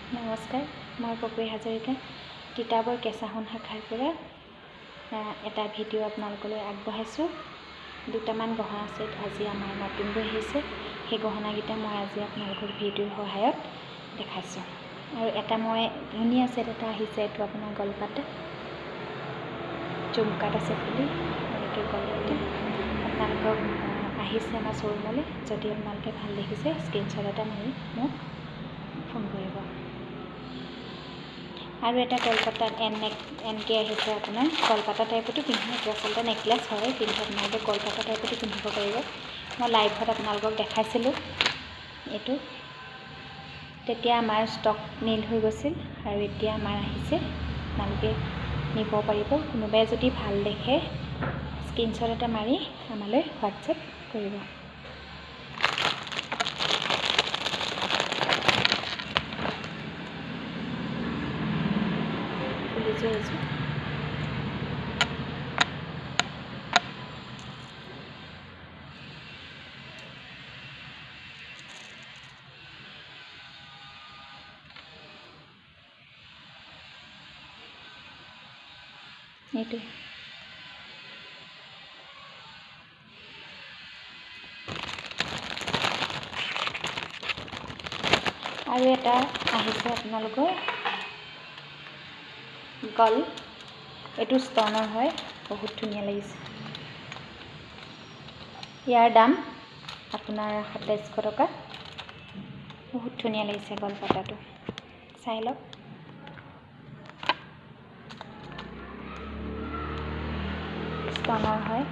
নমস্কাৰ, মই পপী হাজৰিকা তিতাবৰ কেঁচা সোণ শাখাৰ পৰা এটা ভিডিঅ' আপোনালোকলৈ আগবঢ়াইছোঁ। দুটামান গহনা ছেট আজি আমাৰ নতুনকৈ আহিছে। সেই গহনাকেইটা মই আজি আপোনালোকৰ ভিডিঅ'ৰ সহায়ত দেখাইছোঁ। আৰু এটা মই ধুনীয়া ছেট এটা আহিছে, এইটো আপোনাৰ গলপাতা জুমকাত আছে বুলি এইটো গলপাতা আপোনালোকক আহিছে আমাৰ শ্ব'ৰুমলৈ। যদি আপোনালোকে ভাল দেখিছে স্ক্ৰীনশ্বট এটা মাৰি মোক ফোন কৰিব। আৰু এটা কলপাতাত এনকৈ আহিছে আপোনাৰ কলপাতা টাইপতো পিন্ধিব, এইটো আচলতে নেকলেছ হয়, কিন্তু আপোনালোকে কলপাতা টাইপতো পিন্ধিব পাৰিব। মই লাইভত আপোনালোকক দেখাইছিলোঁ এইটো, তেতিয়া আমাৰ ষ্টক নীল হৈ গৈছিল আৰু এতিয়া আমাৰ আহিছে। আপোনালোকে নিব পাৰিব। কোনোবাই যদি ভাল দেখে স্ক্ৰীনশ্বট এটা মাৰি আমালৈ হোৱাটছএপ কৰিব। খুলিছোঁ এইযোৰ এইটো আৰু এটা আহিছে আপোনালোকৰ গল, এইটো ষ্টনৰ হয়, বহুত ধুনীয়া লাগিছে। ইয়াৰ দাম আপোনাৰ 2700 টকা। বহুত ধুনীয়া লাগিছে গলপাতাটো, চাই লওক। ষ্টনৰ হয়,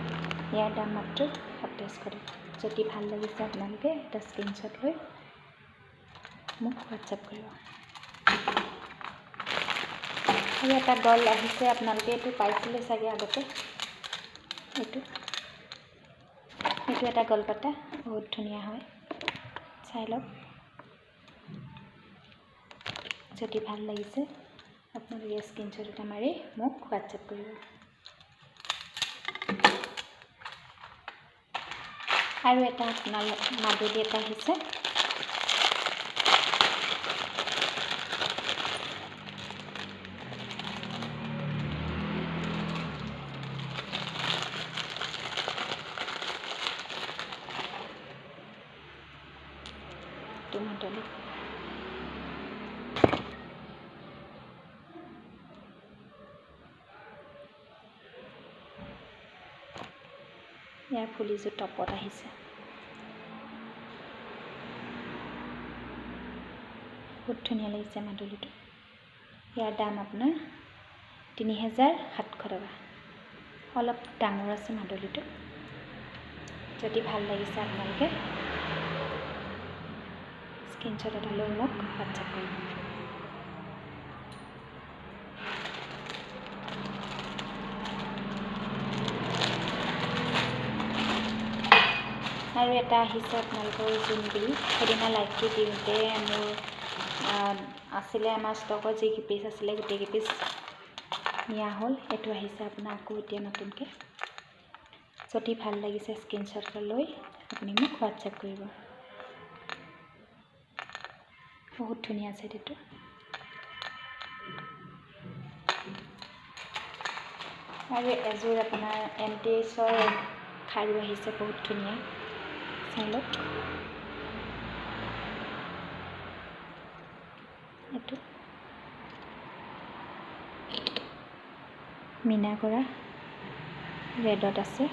ইয়াৰ দাম মাত্ৰ 2700 টকা। যদি ভাল লাগিছে আপোনালোকে এটা স্ক্ৰীনশ্বট লৈ মোক হোৱাটছএপ কৰিব। আৰু এটা গল আহিছে, আপোনালোকে এইটো পাইছিলে চাগে আগতে। এইটো এটা গলপাতা, বহুত ধুনীয়া হয়, চাই লওক। যদি ভাল লাগিছে আপোনালোকে স্ক্ৰীনশ্বট এটা মাৰি মোক হোৱাটছএপ কৰিব। আৰু এটা আপোনাৰ মাদুলি এটা আহিছে, মাদুলি ইয়াৰ ফুলিযোৰ টপত আহিছে, বহুত ধুনীয়া লাগিছে মাদুলিটো। ইয়াৰ দাম আপোনাৰ 3700 টকা। অলপ ডাঙৰ আছে মাদুলিটো। যদি ভাল লাগিছে আপোনালোকে স্ক্ৰীনশ্বট এটা লৈ মোক হোৱাটছএপ কৰিব। আৰু এটা আহিছে আপোনালোকৰ জোনবিৰি। সেইদিনা লাইভটো দিওঁতে মোৰ আছিলে আমাৰ ষ্টকত যি পিচ আছিলে গোটেই পিচ নিয়া হ'ল। এইটো আহিছে আপোনাৰ আকৌ এতিয়া নতুনকৈ। যদি ভাল লাগিছে স্ক্ৰীনশ্বট এটা লৈ আপুনি মোক হোৱাটছএপ কৰিব। বহুত ধুনীয়া আছে এইটো। আৰু এযোৰ আপোনাৰ এণ্টিছৰ খাৰু আহিছে, বহুত ধুনীয়া, চাই লওক। এইটো মীনা কৰা ৰেডত আছে,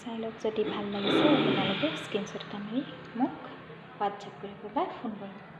চাই লওক। যদি ভাল লাগিছে আপোনালোকে স্ক্ৰীনশ্বট এটা মাৰি মোক হোৱাটছএপ কৰিব বা ফোন কৰিব।